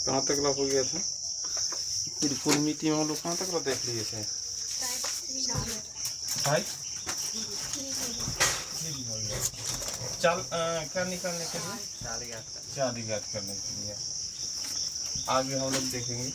कहाँ तक ला हो गया था? पूरी मिट्टी में हम लोग कहाँ तक ला देख लिए थे? चल क्या निकालने के लिए? चार याद करने के लिए आगे हम लोग देखेंगे।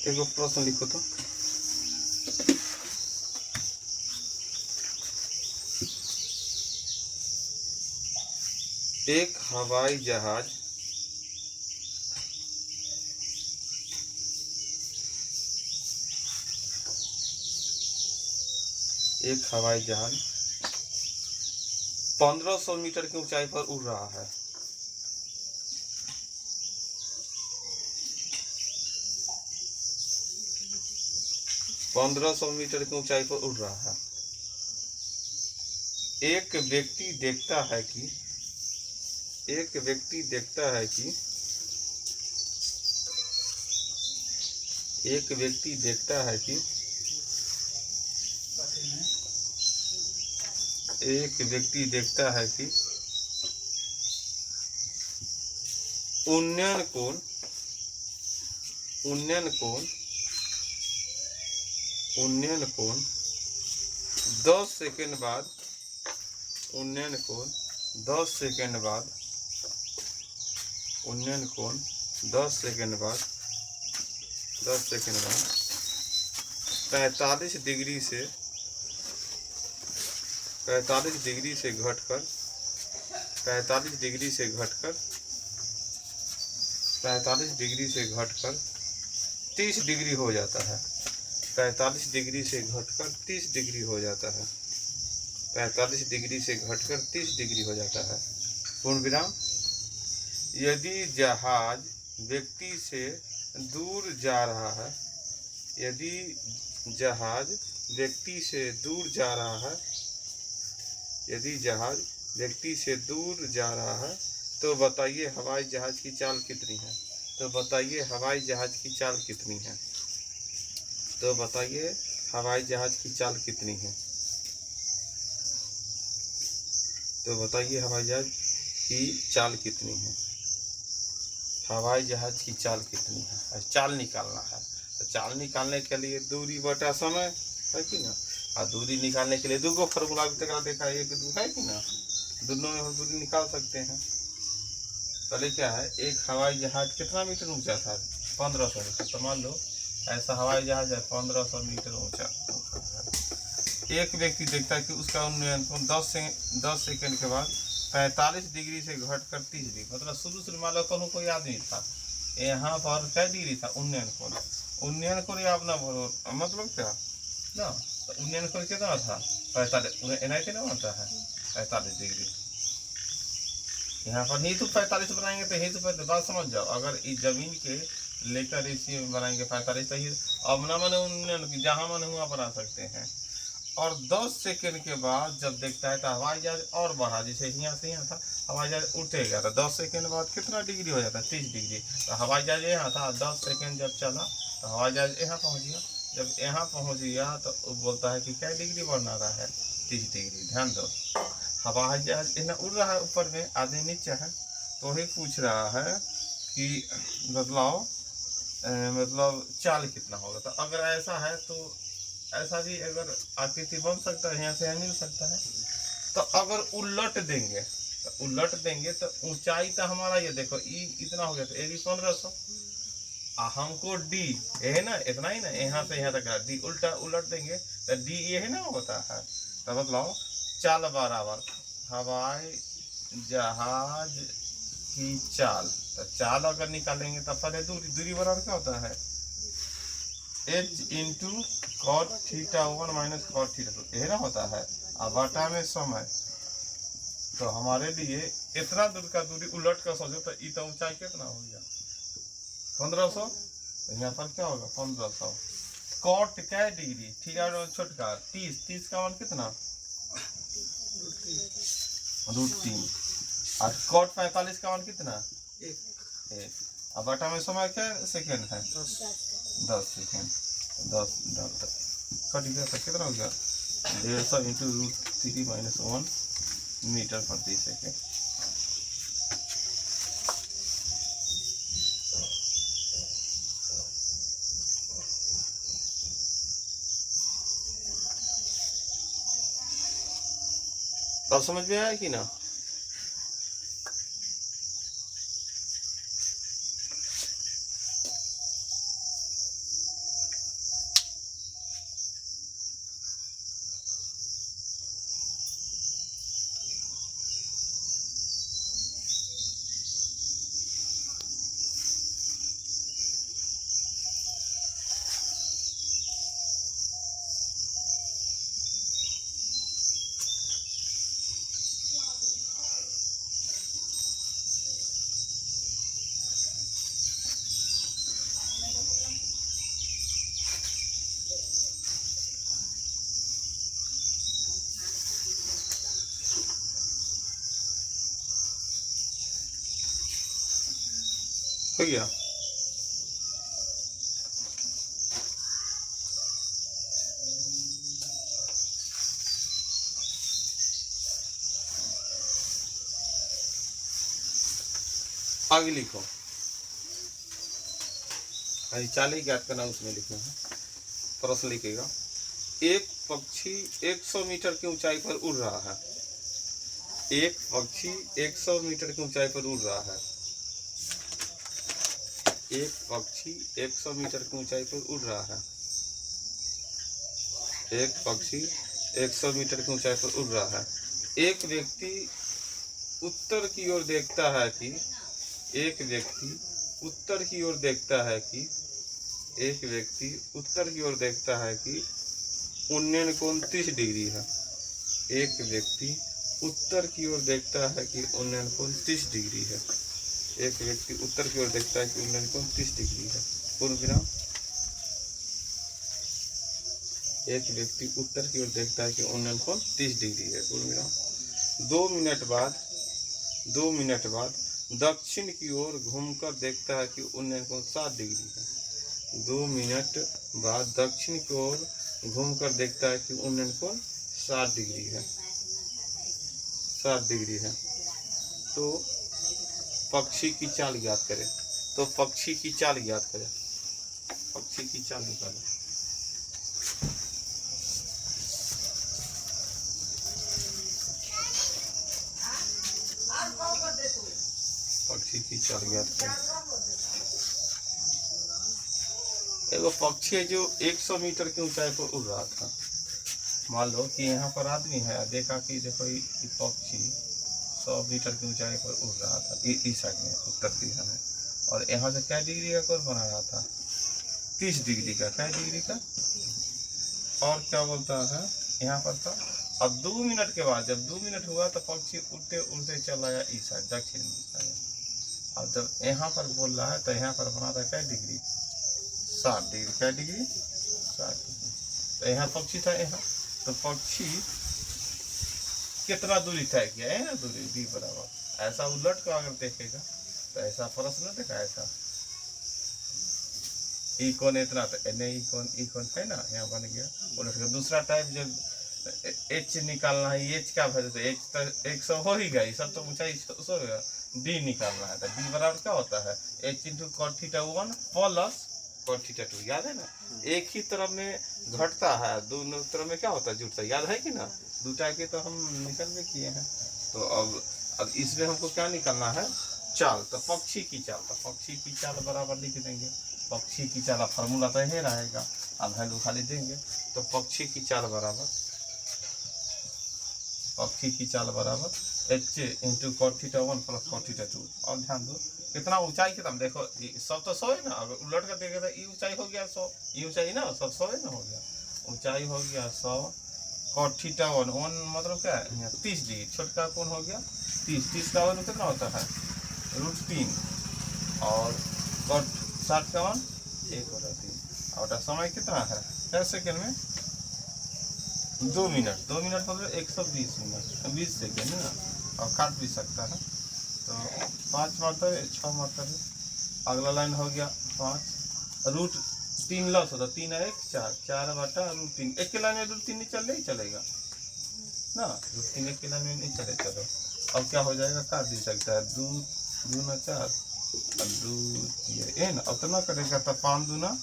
एक प्रश्न लिखो तो। एक हवाई जहाज एक हवाई जहाज 1500 मीटर की ऊंचाई पर उड़ रहा है। पंद्रह सौ मीटर की ऊंचाई पर उड़ रहा है। एक व्यक्ति देखता है कि एक व्यक्ति देखता है कि उन्नयन कोण 10 सेकंड बाद 45 डिग्री से घटकर 30 डिग्री हो जाता है। 45 डिग्री से घटकर 30 डिग्री हो जाता है। 45 डिग्री से घटकर 30 डिग्री हो जाता है। पूर्ण विराम। यदि जहाज व्यक्ति से दूर जा रहा है, यदि जहाज व्यक्ति से दूर जा रहा है तो बताइए हवाई जहाज की चाल कितनी है? तो बताइए हवाई जहाज की चाल कितनी है? हवाई जहाज की चाल कितनी है? चाल निकालना है। तो चाल निकालने के लिए दूरी बटा समय है कि ना। और दूरी निकालने के लिए दो फॉर्मूला भी तक देखा है, 1 2 है कि ना। दोनों में हम दूरी निकाल सकते हैं। पहले क्या है, एक हवाई जहाज कितना मीटर ऊंचा था? 1500 मीटर। तो मान लो ऐसा हवाई जहाज है 1500 मीटर ऊंचा है। एक व्यक्ति देखता है कि उसका उन्नयन कोण 10 सेकंड के बाद 45 डिग्री से घटकर 30 डिग्री, मतलब शुरू मान लो कोई आदमी था, यहाँ पर क्या डिग्री था? उन्नयन कोण अपना मतलब क्या ना। तो उन्नयन कोण कितना था? 45 एनआईटी ना होता है 45 डिग्री। यहाँ पर ही तो 45 बनाएंगे तो ही तो बात समझ जाओ। अगर इस जमीन के लेकर इसी में बनाएंगे 45 तो ही अब ना माने उन्नयन की जहाँ माने वहाँ बना सकते हैं। और 10 सेकंड के बाद जब देखता है तो हवाई जहाज और बढ़ा, जैसे यहाँ से यहाँ था हवाई जहाज उठेगा तो 10 सेकंड बाद कितना डिग्री हो जाता है? 30 डिग्री। तो हवाई जहाज यहाँ था, 10 सेकंड जब चला तो हवाई जहाज यहाँ पहुँच गया। जब यहाँ पहुँच गया तो वो बोलता है कि क्या डिग्री बढ़ना रहा है? 30 डिग्री। ध्यान दो, हवाई जहाज यहाँ उड़ रहा है, ऊपर में आदमी नीचे है। तो वही पूछ रहा है कि मतलब चाल कितना होगा। तो अगर ऐसा है तो ऐसा भी अगर आकृति बन सकता है, यहाँ से यहाँ मिल सकता है। तो अगर उलट देंगे तो ऊंचाई तो हमारा ये देखो इतना हो गया, तो ये भी 1500। हमको डी ये है ना, इतना ही ना, यहाँ से यहाँ तक डी उलट देंगे तो डी ये है ना होता है। तो मतलब चाल बराबर हवाई जहाज की चाल। तो चाल अगर निकालेंगे तो पहले दूरी बराबर क्या होता है? h into cot theta 1 minus cot theta 2 यही ना होता है। अब बटा में समय, तो हमारे लिए इतना दूर का दूरी उलट कर सोचो तो ई तो ऊंचाई कितना हो गया 1500, यहाँ पर क्या होगा 1500। कॉट क्या डिग्री थीटा छोटका 30 का मान कितना √3 और कॉट 45 का मान कितना 1। अब बटा में समय क्या सेकेंड है 10 सेकेंड, 10 कट गया तो कितना हो गया 150 × √3 - 1 मीटर प्रति सेकेंड। अब समझ में आया कि ना? हो गया। आगे लिखो, चाल ही ज्ञात करना उसमें लिखना है। प्रश्न लिखेगा, एक पक्षी 100 मीटर की ऊंचाई पर उड़ रहा है। एक पक्षी 100 मीटर की ऊंचाई पर उड़ रहा है। एक पक्षी 100 मीटर की ऊंचाई पर उड़ रहा है। एक पक्षी 100 मीटर की ऊंचाई पर उड़ रहा है। एक व्यक्ति उत्तर की ओर देखता है कि एक व्यक्ति उत्तर की ओर देखता है कि एक व्यक्ति उत्तर की ओर देखता है कि उन्नयन कोण 30 डिग्री है। एक व्यक्ति उत्तर की ओर देखता है कि उन्नयन कोण 30 डिग्री है। एक व्यक्ति उत्तर की ओर देखता है कि उन्नयन कोण 30 डिग्री है। पूर्ण विराम। एक व्यक्ति उत्तर की ओर देखता है कि उन्नयन कोण 30 डिग्री है। पूर्ण विराम। 2 मिनट बाद दक्षिण की ओर घूमकर देखता है कि उन्नयन कोण 7 डिग्री है। 2 मिनट बाद दक्षिण की ओर घूमकर देखता है कि उन्नयन कोण 7 डिग्री है। 7 डिग्री है। तो पक्षी की चाल ज्ञात करें। तो पक्षी की चाल ज्ञात करें। पक्षी की चाल निकालें। पक्षी की चाल ज्ञात करें। एगो पक्षी है जो 100 मीटर की ऊंचाई पर उड़ रहा था। मान लो कि यहाँ पर आदमी है, देखा कि देखो ये पक्षी 100 मीटर की ऊंचाई पर उड़ रहा था इस साइड में उत्तर दिशा में, और यहाँ से क्या डिग्री का कोण बना रहा था 30 डिग्री का। क्या डिग्री का? और क्या बोलता है यहाँ पर था। अब 2 मिनट के बाद जब 2 मिनट हुआ तो पक्षी उड़ते उड़ते चला गया इस साइड दक्षिण दिशा में। अब जब यहाँ पर बोल रहा है तो यहाँ पर बना था क्या डिग्री 7 डिग्री। क्या डिग्री 7 डिग्री। तो यहाँ पक्षी था यहाँ, तो पक्षी कितना दूरी तय किया है ना, दूरी d बराबर। ऐसा उलट कर अगर देखेगा तो ऐसा प्रश्न देखा, ऐसा ई कोण इतना तो ई कोण है ना, यहाँ बन गया उलट कर। दूसरा टाइप जब h निकालना है, h क्या वैल्यू तो h तो 100 हो ही गई, सब तो ऊंचाई 100 होगा। d निकालना है तो d बराबर क्या होता है h × cot θ 1 प्लस cot θ 2। याद है ना, एक ही तरफ में घटता है, दोनों तरफ में क्या होता है जुड़ता है। याद है कि ना, दूटा के तो हम निकल में किए हैं। तो अब इसमें हमको क्या निकालना है चाल। तो पक्षी की चाल, तो पक्षी की चाल बराबर लिख देंगे। पक्षी की चाल फार्मूला तो यही रहेगा, अब वैल्यू खाली देंगे। तो पक्षी की चाल बराबर h × cot θ 1 प्लस cot θ 2। और ध्यान दो कितना ऊंचाई कितना, देखो सब तो 100 है ना, अगर उलट कर देखेगा तो ये ऊंचाई हो गया 100, ये ऊंचाई ना सब 100 है ना हो गया। ऊंचाई हो गया 100, कॉट थीटा 1 मतलब क्या है 30 डिग्री, छोटका कोण हो गया 30 का वन कितना होता है √3 और कॉट 60 का वन 1/3 और समय कितना है 10 सेकेंड में 2 मिनट मतलब 120 मिनट 20 सेकेंड ना, और काट भी सकता है तो 5 मरतबे 6 मरतबे। अगला लाइन हो गया 5 √3 लॉस होता 3 और 1 4/√3 एक के लाइन में √3 नहीं चल नहीं चलेगा ना, √3 एक के लाइन में नहीं चले चलो। अब क्या हो जाएगा काट भी सकता है 2 दूना 4 और 2 ये ना उतना करेगा तो 5 दूना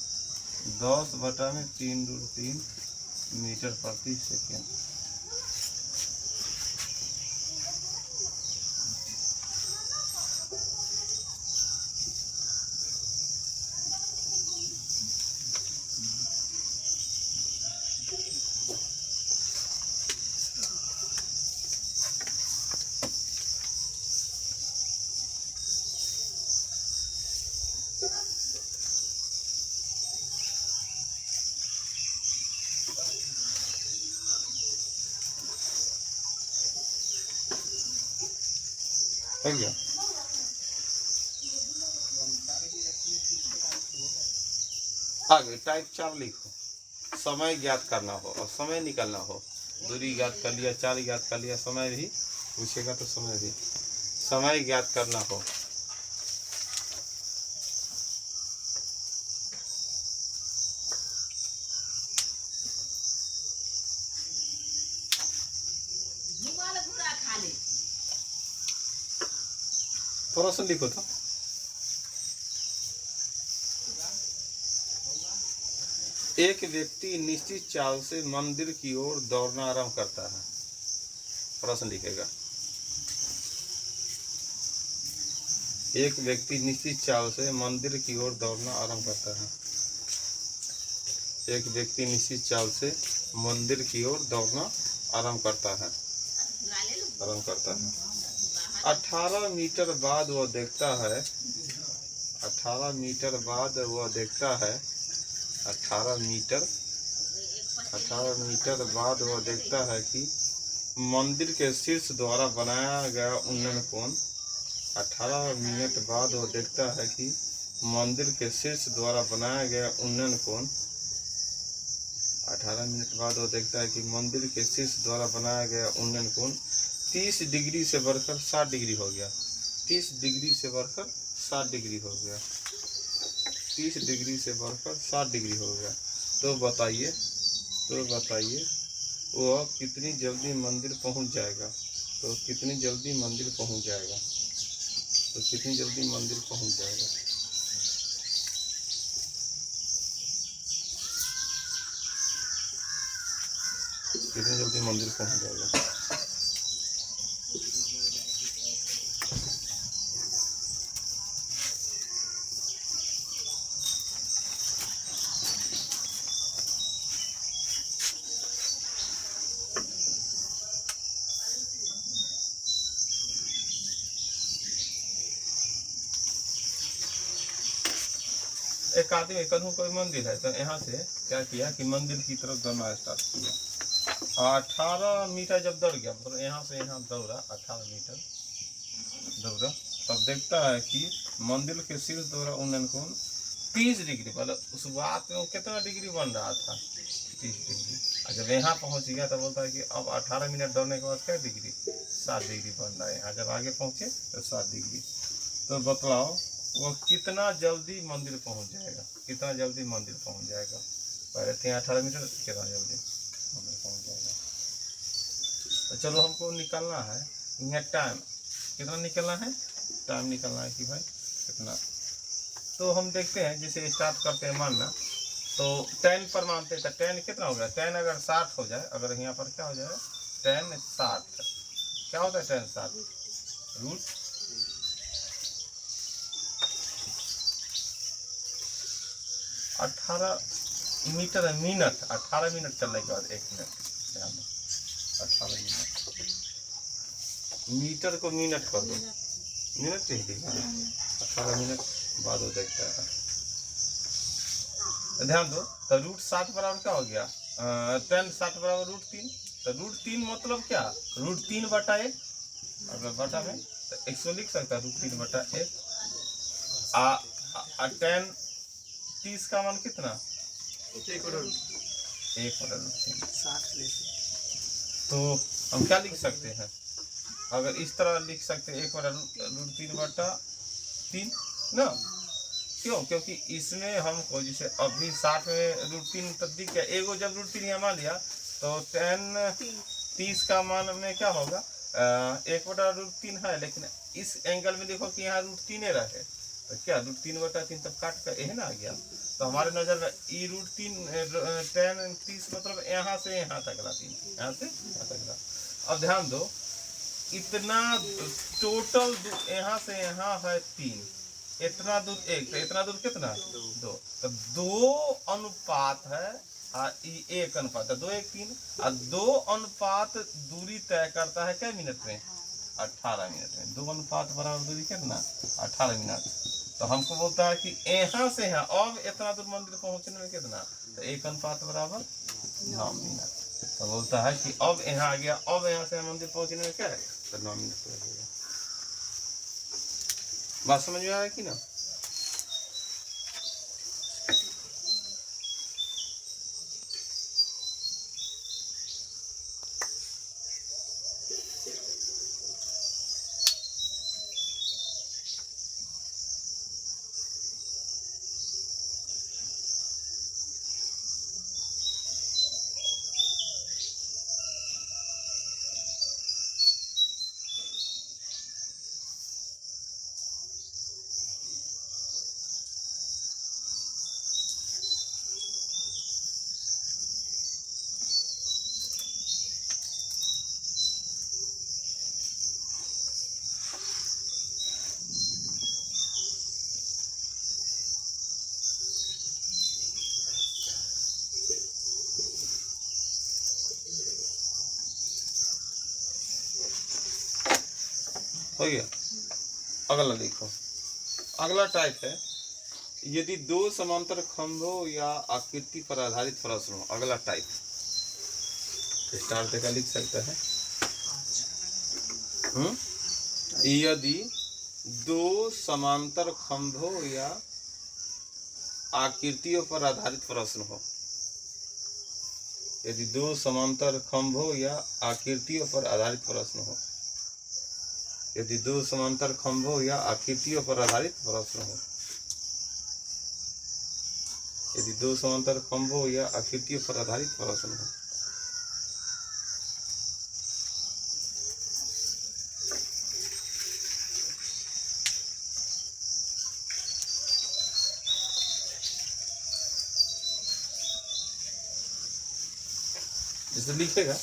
10/3√3 मीटर प्रति सेकेंड। हो गया आगे टाइप 4 लिखो, समय ज्ञात करना हो और समय निकालना हो। दूरी ज्ञात कर लिया, चाल ज्ञात कर लिया, समय भी पूछेगा तो समय ज्ञात करना हो। प्रश्न लिखो तो एक व्यक्ति निश्चित चाल से मंदिर की ओर दौड़ना आरंभ करता है। प्रश्न लिखेगा एक व्यक्ति निश्चित चाल से मंदिर की ओर दौड़ना आरंभ करता है। एक व्यक्ति निश्चित चाल से मंदिर की ओर दौड़ना आरंभ करता है 18 मीटर बाद वह देखता है 18 मीटर बाद वह देखता है 18 मीटर बाद वह देखता है कि मंदिर के शीर्ष द्वारा बनाया गया उन्नयन कोण 18 मिनट बाद वह देखता है कि मंदिर के शीर्ष द्वारा बनाया गया उन्नयन कोण 18 मिनट बाद वो देखता है कि मंदिर के शीर्ष द्वारा बनाया गया उन्नयन कोण 30 डिग्री से बढ़कर 60 डिग्री हो गया। 30 डिग्री से बढ़कर 60 डिग्री हो गया। 30 डिग्री से बढ़कर 60 डिग्री हो गया। तो बताइए वह कितनी जल्दी मंदिर पहुंच जाएगा। तो कितनी जल्दी मंदिर पहुंच जाएगा। कितनी जल्दी मंदिर पहुंच जाएगा। एक आदमी कहूँ कोई मंदिर है तो यहाँ से क्या किया कि मंदिर की तरफ दौड़ना स्टार्ट किया। 18 मीटर जब दौड़ गया मतलब यहाँ से यहाँ दौड़ा 18 मीटर दौड़ा तब देखता है कि मंदिर के शीर्ष द्वारा उन्नयन कोण 30 डिग्री मतलब उस बात में वो कितना डिग्री बन रहा था 30 डिग्री। और जब यहाँ पहुँच गया तो बोलता है कि अब 18 मिनट दौड़ने के बाद क्या डिग्री 7 डिग्री बन रहा है। यहाँ जब आगे पहुँचे तो 7 डिग्री। तो बतलाओ वो कितना जल्दी मंदिर पहुँच जाएगा। पहले थे 18 मीटर कितना जल्दी मंदिर पहुँच जाएगा। तो चलो हमको निकालना है यहाँ टाइम कितना निकलना है कि भाई कितना। तो हम देखते हैं जैसे स्टार्ट करते हैं मानना तो 10 पर मानते हैं तो 10 कितना हो गया 10 अगर 60 हो जाए अगर यहाँ पर क्या हो जाए 10 60 क्या होता है 10 60 रूट 18 मीटर मिनट 18 मिनट चलने के बाद 1 मिनट ध्यान दो 18 मिनट मीटर को मिनट कर दो मिनट नहीं दिखा 18 मिनट बाद हो देखता है। ध्यान दो तो रूट 60 बराबर क्या हो गया 10 60 बराबर √3 तो √3 मतलब क्या, √3/1, अगर बटा में तो 100 लिख सकता है, √3/1। tan 30 का मान कितना, 1/√3। तो हम क्या लिख सकते हैं, अगर इस तरह लिख सकते हैं 1/√3/3 ना, क्यों, क्योंकि इसमें हमको जैसे अभी 60 में √3 तक दिख गया, एगो जब √3 यहाँ मान लिया तो tan 30 का मान में क्या होगा, 1/√3 है, लेकिन इस एंगल में देखो कि यहाँ √3 रहे, तो क्या √3/3 तब काट कर यही ना आ गया। तो हमारे नजर में ई √3 tan 30 मतलब यहाँ से यहाँ तक ला 3, यहाँ से यहाँ तक ला। अब ध्यान दो, इतना टोटल यहाँ से यहाँ है 3, इतना दूर 1, तो इतना दूर कितना 2, तो 2 अनुपात है, 1 अनुपात, 2 1 3, और 2 अनुपात दूरी तय करता है क्या मिनट में, 18 मिनट में। 2 अनुपात बराबर दूरी कितना, 18 मिनट। तो हमको बोलता है कि यहाँ से यहाँ अब इतना दूर मंदिर पहुंचने में कितना, तो 1 अनुपात बराबर 9 मिनट। तो बोलता है कि अब यहाँ आ गया, अब यहाँ से मंदिर पहुंचने में क्या है, तो 9 मिनट लगेगा। बात समझ में आया कि ना। हो गया। अगला देखो, अगला टाइप है, यदि 2 समांतर खंभों या आकृति पर आधारित प्रश्न हो। अगला टाइप स्टार देकर लिख सकता है, यदि 2 समांतर खंभों या आकृतियों पर आधारित प्रश्न हो। यदि 2 समांतर खंभों या आकृतियों पर आधारित प्रश्न हो। यदि 2 समांतर खंभों या आकृतियों पर आधारित प्रश्न हो। यदि 2 समांतर खंभों या आकृतियों पर आधारित प्रश्न हो। जैसे लिखेगा,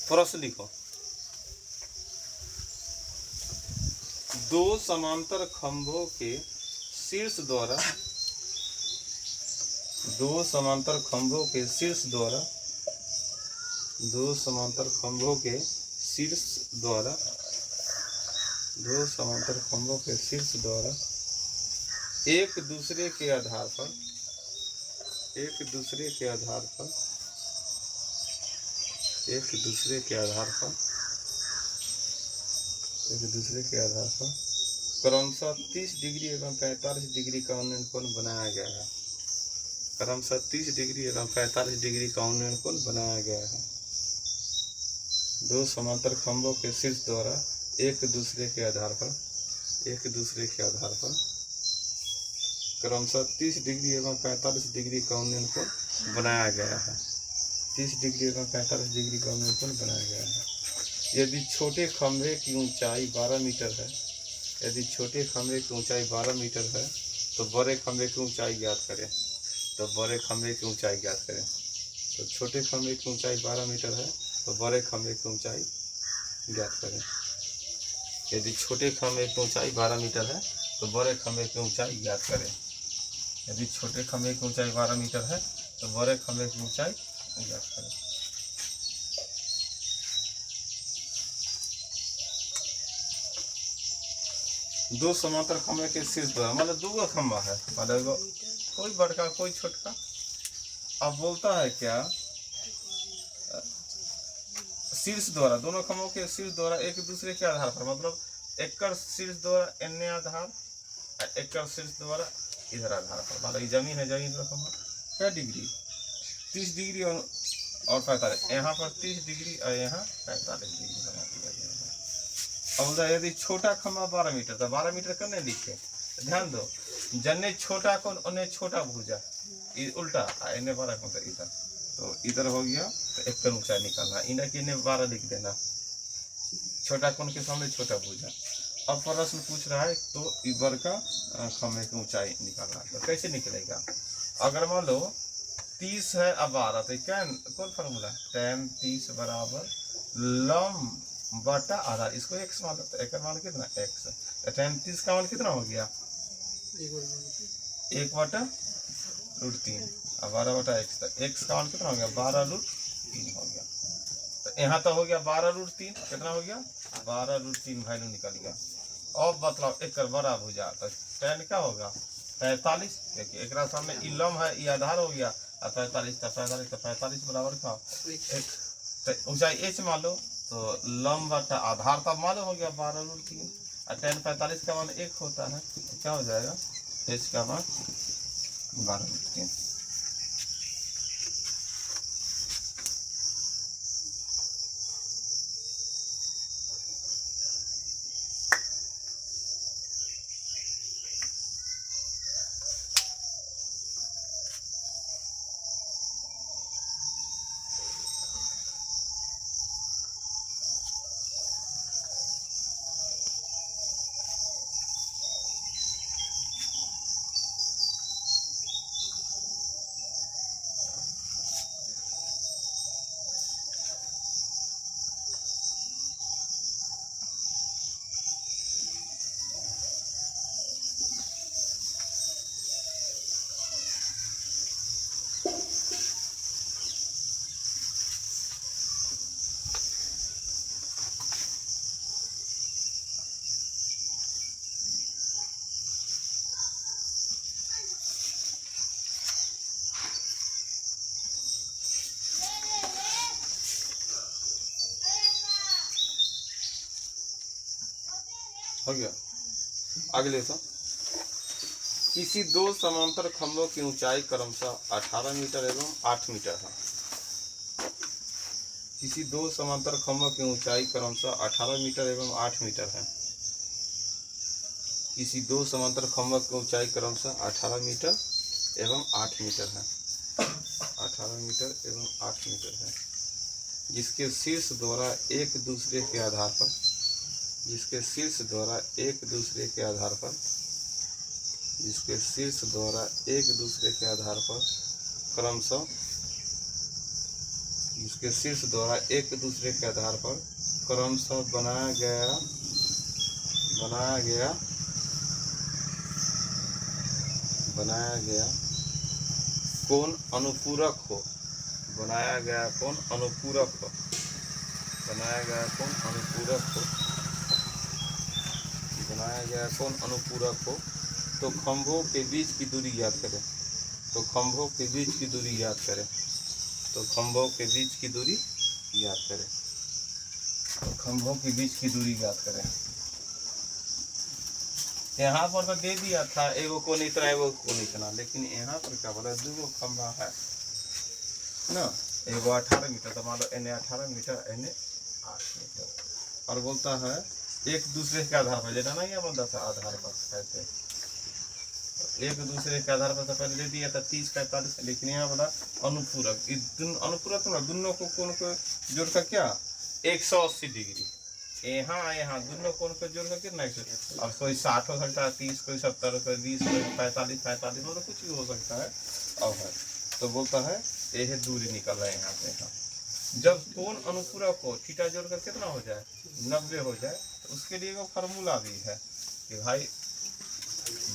प्रश्न लिखो, 2 समांतर खंभों के शीर्ष द्वारा 2 समांतर खंभों के शीर्ष द्वारा 2 समांतर खंभों के शीर्ष द्वारा 2 समांतर खंभों के शीर्ष द्वारा एक दूसरे के आधार पर एक दूसरे के आधार पर क्रमशः 30 डिग्री एवं 45 डिग्री का उन्नयन कोण बनाया गया है। क्रमशः 30 डिग्री एवं 45 डिग्री का उन्नयन कोण बनाया गया है। 2 समांतर खंभों के शीर्ष द्वारा एक दूसरे के आधार पर क्रमशः 30 डिग्री एवं 45 डिग्री का उन्नयन कोण बनाया गया है। 30 डिग्री एवं 45 डिग्री का उन्नयन कोण बनाया गया है। यदि छोटे खंभे की ऊंचाई 12 मीटर है, यदि छोटे खंभे की ऊंचाई 12 मीटर है तो बड़े खंभे की ऊंचाई ज्ञात करें। तो बड़े खंभे की ऊंचाई ज्ञात करें। तो छोटे खंभे की ऊंचाई 12 मीटर है तो बड़े खंभे की ऊंचाई ज्ञात करें। यदि छोटे खंभे की ऊंचाई 12 मीटर है तो बड़े खंभे की ऊंचाई ज्ञात करें। यदि छोटे खंभे की ऊंचाई 12 मीटर है तो बड़े खंभे की ऊंचाई ज्ञात करें। दो समांतर खंभे के शीर्ष पर मतलब 2 खंभा है, मतलब कोई बड़का कोई छोटका। अब बोलता है क्या शीर्ष द्वारा, दोनों खम्भों के शीर्ष द्वारा एक दूसरे के आधार पर, मतलब एक शीर्ष द्वारा एन्ने आधार, एक शीर्ष द्वारा इधर आधार पर, मतलब जमीन है, जमीन पर खम्भा क्या डिग्री 30 डिग्री और 45, यहाँ पर 30 डिग्री और यहाँ 45 डिग्री बना दिया गया है। अब यदि छोटा खम्भा 12 मीटर, तो 12 मीटर करने लिखे, ध्यान दो, जन्ने छोटा कौन उन्हें छोटा भुजा, उल्टा इन्हें 12 कौन इधर, तो इधर हो गया, तो एक कन ऊंचाई निकालना, इन्हें कि 12 लिख देना, छोटा कौन के सामने छोटा भुजा। अब प्रश्न पूछ रहा है तो इधर का खम्भे की ऊंचाई निकालना, तो कैसे निकलेगा? अगर मान लो 30 है अब 12, तो क्या कौन फार्मूला, tan 30 बराबर लंब बटा आधार, इसको x मान लो, तो एक मान कितना x, तो tan 30 का मान कितना हो गया 1/√3, अब 12/x, तो x का मान कितना हो गया 12√3 हो गया। तो यहाँ तो हो गया 12√3, कितना हो गया 12√3 वैल्यू निकल गया। अब मतलब एक बड़ा भुजा, तो tan क्या होगा 45, देखिए एक सामने ई लंब है, ई आधार हो गया, और 45 बराबर का एक, ऊंचाई h मान लो, तो लंब बटा आधार तब मालूम हो गया 12√3, और tan 45 का मान 1 होता है, तो क्या हो जाएगा h का मान 12√3। हो गया। अगले तो किसी दो समांतर खंभों की ऊंचाई क्रमशः 18 मीटर एवं 8 मीटर है। किसी दो समांतर खंभों की ऊंचाई क्रमशः 18 मीटर एवं 8 मीटर है। किसी दो समांतर खंभों की ऊंचाई क्रमशः 18 मीटर एवं 8 मीटर है। 18 मीटर एवं 8 मीटर है, जिसके शीर्ष द्वारा एक दूसरे के आधार पर, जिसके शीर्ष द्वारा एक दूसरे के आधार पर, जिसके शीर्ष द्वारा एक दूसरे के आधार पर क्रमशः, जिसके शीर्ष द्वारा एक दूसरे के आधार पर क्रमशः बनाया गया कोण अनुपूरक हो, बनाया गया कोण अनुपूरक हो, बनाया गया कोण अनुपूरक हो, बनाया गया कोण अनुपूरक हो, तो खंभों के बीच की दूरी याद करें। तो खंभों के बीच की दूरी याद करें। तो खंभों के बीच की दूरी याद करें। तो खंभों के बीच की दूरी याद करें। यहाँ पर तो दे दिया था एगो कोण इतना एगो कोण इतना, लेकिन यहाँ पर क्या बोला दो खंभा है ना, एगो 18 मीटर, तो मान लो एने 18 मीटर एने 8 मीटर, और बोलता है एक दूसरे के आधार पर, जेना नहीं बोलता था आधार पर कहते, एक दूसरे के आधार पर तो पहले दे दिया था 30 45, लेकिन यहाँ बोला अनुपूरक, अनुपूरक ना, दोनों को कोण को जोड़ कर क्या 180 डिग्री, यहाँ दोनों कोण को जोड़ कर कितना, अब कोई 60 हो सकता है, 30, कोई 70, कोई 20, कोई 45, मतलब कुछ भी हो सकता है। अब है तो बोलता है यह दूरी निकल रहा है यहाँ से। यहाँ जब कोण अनुपूरक हो, थीटा जोड़कर कितना हो जाए 90 हो जाए, तो उसके लिए वो फार्मूला भी है कि भाई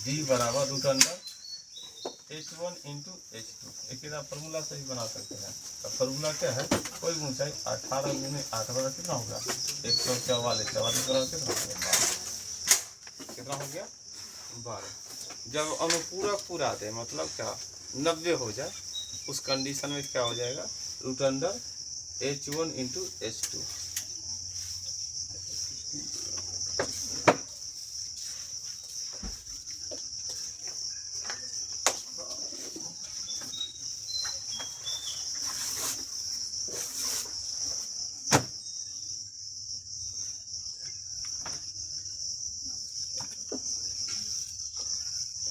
d बराबर √h1 इंटू h2, एक फार्मूला से ही बना सकते हैं। तो फार्मूला क्या है, कोई ऊंचाई 18 गुने 8 बराबर कितना होगा 144, 44 बराबर कितना हो गया 12, कितना हो गया 12। जब अनुपूरक पूरा दे मतलब क्या 90 हो जाए, उस कंडीशन में क्या हो जाएगा H1 into H2।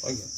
हो गया।